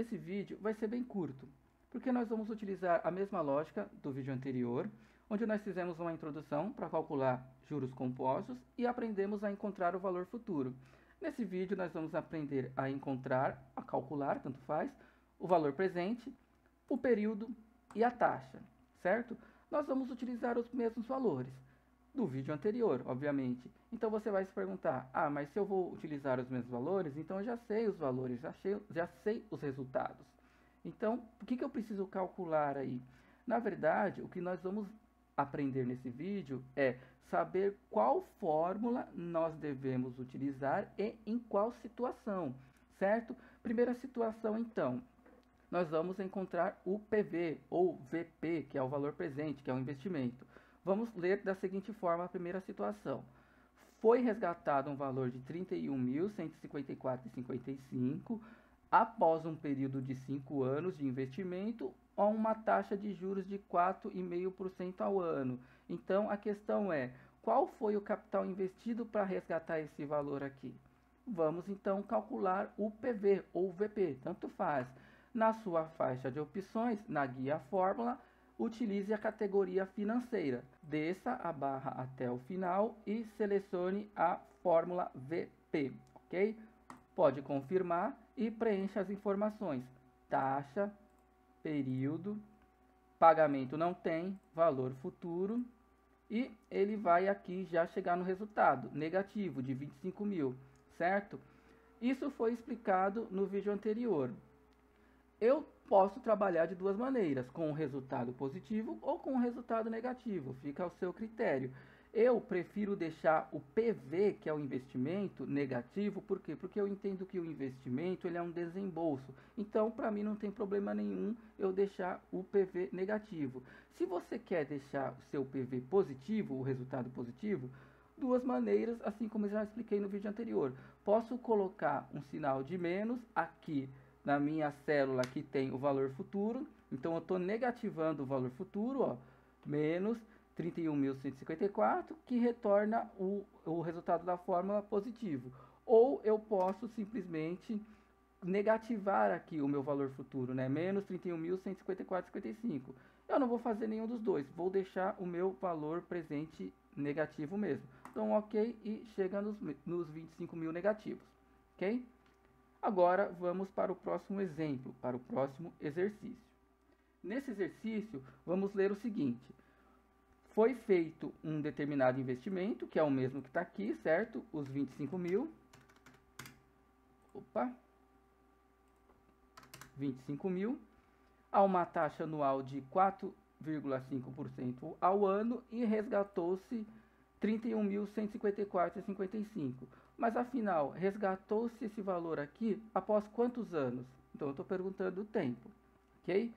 esse vídeo vai ser bem curto, porque nós vamos utilizar a mesma lógica do vídeo anterior, onde nós fizemos uma introdução para calcular juros compostos e aprendemos a encontrar o valor futuro. Nesse vídeo nós vamos aprender a encontrar, a calcular, tanto faz, o valor presente, o período e a taxa, certo? Nós vamos utilizar os mesmos valores do vídeo anterior, obviamente. Então você vai se perguntar, mas se eu vou utilizar os mesmos valores, então eu já sei os valores, já sei os resultados. Então, o que eu preciso calcular aí? Na verdade, o que nós vamos aprender nesse vídeo é saber qual fórmula nós devemos utilizar e em qual situação, certo? Primeira situação, então, nós vamos encontrar o PV ou VP, que é o valor presente, que é o investimento. Vamos ler da seguinte forma a primeira situação. Foi resgatado um valor de R$ 31.154,55 após um período de 5 anos de investimento a uma taxa de juros de 4,5% ao ano. Então, a questão é, qual foi o capital investido para resgatar esse valor aqui? Vamos, então, calcular o PV ou VP, tanto faz. Na sua faixa de opções, na guia fórmula, utilize a categoria financeira. Desça a barra até o final e selecione a fórmula VP, ok? Pode confirmar e preencha as informações. Taxa, período, pagamento não tem, valor futuro. E ele vai aqui já chegar no resultado negativo de 25 mil, certo? Isso foi explicado no vídeo anterior. Eu posso trabalhar de duas maneiras, com um resultado positivo ou com um resultado negativo, fica ao seu critério. Eu prefiro deixar o PV, que é o investimento, negativo, por quê? Porque eu entendo que o investimento ele é um desembolso. Então, para mim não tem problema nenhum eu deixar o PV negativo. Se você quer deixar o seu PV positivo, o resultado positivo, duas maneiras, assim como eu já expliquei no vídeo anterior. Posso colocar um sinal de menos aqui na minha célula que tem o valor futuro, então eu estou negativando o valor futuro, ó, menos 31.154, que retorna o resultado da fórmula positivo. Ou eu posso simplesmente negativar aqui o meu valor futuro, né? Menos 31.154,55. Eu não vou fazer nenhum dos dois, vou deixar o meu valor presente negativo mesmo. Então, ok, e chega nos 25 mil negativos, ok? Agora vamos para o próximo exemplo, para o próximo exercício. Nesse exercício, vamos ler o seguinte. Foi feito um determinado investimento, que é o mesmo que está aqui, certo? Os 25 mil. 25 mil. A uma taxa anual de 4,5% ao ano e resgatou-se 31.154,55. Mas afinal, resgatou-se esse valor aqui após quantos anos? Então eu estou perguntando o tempo, ok?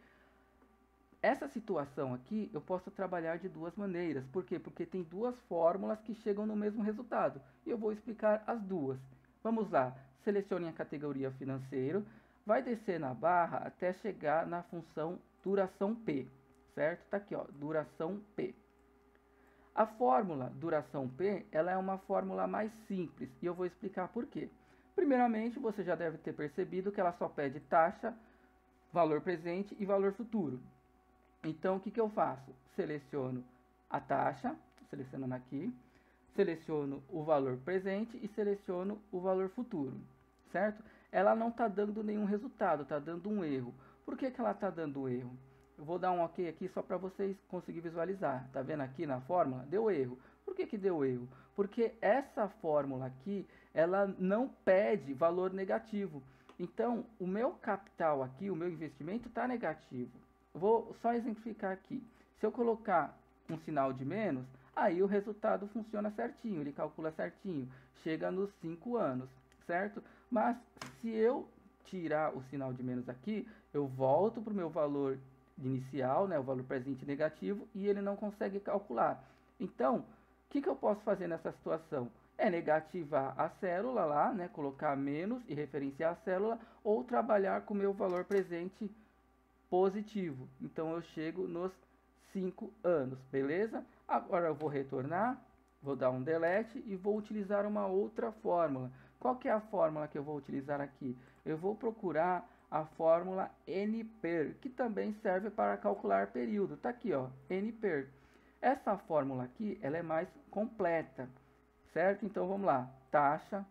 Essa situação aqui eu posso trabalhar de duas maneiras. Por quê? Porque tem duas fórmulas que chegam no mesmo resultado. E eu vou explicar as duas. Vamos lá, selecione a categoria financeiro, vai descer na barra até chegar na função duração P, certo? Está aqui, ó, duração P. A fórmula duração P, ela é uma fórmula mais simples e eu vou explicar por quê. Primeiramente, você já deve ter percebido que ela só pede taxa, valor presente e valor futuro. Então, o que eu faço? Seleciono a taxa, selecionando aqui, seleciono o valor presente e seleciono o valor futuro, certo? Ela não está dando nenhum resultado, está dando um erro. Por que ela está dando erro? Eu vou dar um ok aqui só para vocês conseguirem visualizar. Tá vendo aqui na fórmula? Deu erro. Por que deu erro? Porque essa fórmula aqui, ela não pede valor negativo. Então, o meu capital aqui, o meu investimento está negativo. Vou só exemplificar aqui. Se eu colocar um sinal de menos, aí o resultado funciona certinho, ele calcula certinho. Chega nos 5 anos, certo? Mas se eu tirar o sinal de menos aqui, eu volto para o meu valor inicial, né, o valor presente negativo, e ele não consegue calcular. Então, o que eu posso fazer nessa situação? É negativar a célula lá, né, colocar menos e referenciar a célula, ou trabalhar com o meu valor presente positivo. Então, eu chego nos 5 anos, beleza? Agora eu vou retornar, vou dar um delete e vou utilizar uma outra fórmula. Qual que é a fórmula que eu vou utilizar aqui? Eu vou procurar a fórmula NPER, que também serve para calcular período. Está aqui, ó, NPER. Essa fórmula aqui, ela é mais completa, certo? Então vamos lá, taxa,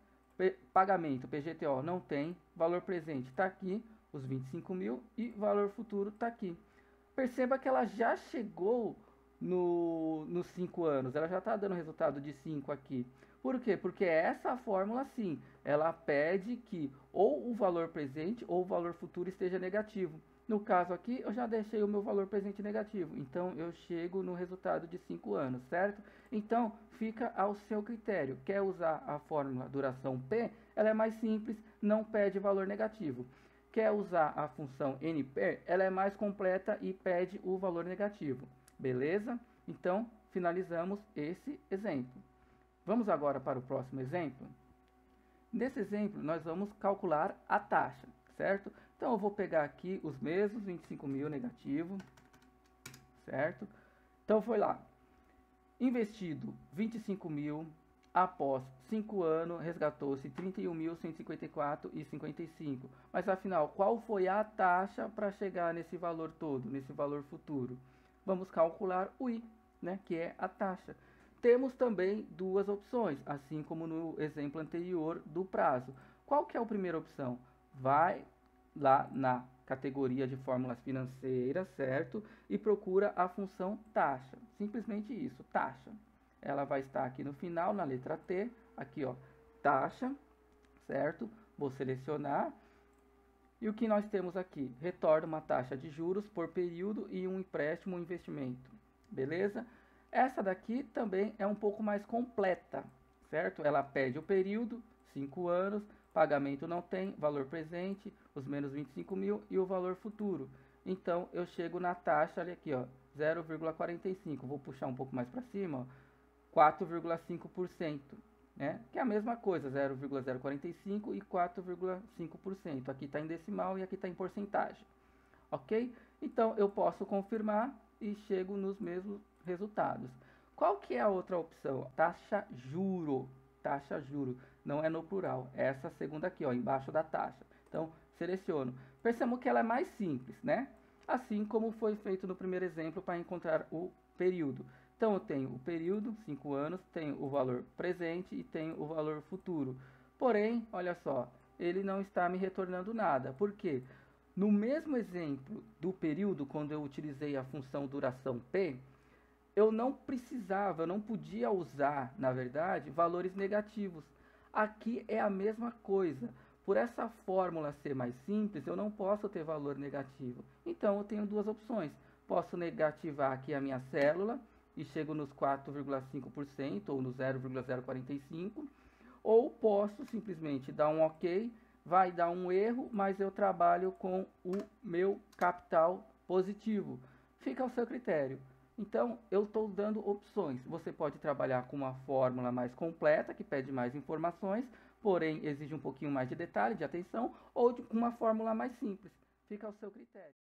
pagamento, PGTO, não tem, valor presente está aqui, os 25 mil, e valor futuro está aqui. Perceba que ela já chegou nos 5 anos, ela já está dando resultado de 5 aqui. Por quê? Porque essa fórmula, sim, ela pede que ou o valor presente ou o valor futuro esteja negativo. No caso aqui, eu já deixei o meu valor presente negativo, então eu chego no resultado de 5 anos, certo? Então, fica ao seu critério. Quer usar a fórmula duração P? Ela é mais simples, não pede valor negativo. Quer usar a função NPER? Ela é mais completa e pede o valor negativo. Beleza? Então, finalizamos esse exemplo. Vamos agora para o próximo exemplo. Nesse exemplo, nós vamos calcular a taxa, certo? Então, eu vou pegar aqui os mesmos 25 mil negativo, certo? Então, foi lá. Investido 25 mil, após 5 anos, resgatou-se 31.154,55. Mas, afinal, qual foi a taxa para chegar nesse valor todo, nesse valor futuro? Vamos calcular o I, né, que é a taxa. Temos também duas opções, assim como no exemplo anterior do prazo. Qual que é a primeira opção? Vai lá na categoria de fórmulas financeiras, certo? E procura a função taxa. Simplesmente isso, taxa. Ela vai estar aqui no final, na letra T, aqui ó, taxa, certo? Vou selecionar. E o que nós temos aqui? Retorna uma taxa de juros por período e um empréstimo ou investimento. Beleza? Essa daqui também é um pouco mais completa, certo? Ela pede o período, 5 anos, pagamento não tem, valor presente, os menos 25 mil e o valor futuro. Então, eu chego na taxa, olha aqui, ó, 0,45. Vou puxar um pouco mais para cima, ó, 4,5%. Né? Que é a mesma coisa, 0,045 e 4,5%. Aqui está em decimal e aqui está em porcentagem. Ok? Então, eu posso confirmar e chego nos mesmos resultados. Qual que é a outra opção? Taxa juro. Taxa juro. Não é no plural. É essa segunda aqui, ó, embaixo da taxa. Então, seleciono. Percebam que ela é mais simples, né? Assim como foi feito no primeiro exemplo para encontrar o período. Então, eu tenho o período, 5 anos, tenho o valor presente e tenho o valor futuro. Porém, olha só, ele não está me retornando nada. Por quê? No mesmo exemplo do período, quando eu utilizei a função duração P, eu não precisava, eu não podia usar, na verdade, valores negativos. Aqui é a mesma coisa. Por essa fórmula ser mais simples, eu não posso ter valor negativo. Então, eu tenho duas opções. Posso negativar aqui a minha célula e chego nos 4,5% ou no 0,045, ou posso simplesmente dar um OK, vai dar um erro, mas eu trabalho com o meu capital positivo. Fica ao seu critério. Então, eu estou dando opções. Você pode trabalhar com uma fórmula mais completa, que pede mais informações, porém exige um pouquinho mais de detalhe, de atenção, ou com uma fórmula mais simples. Fica ao seu critério.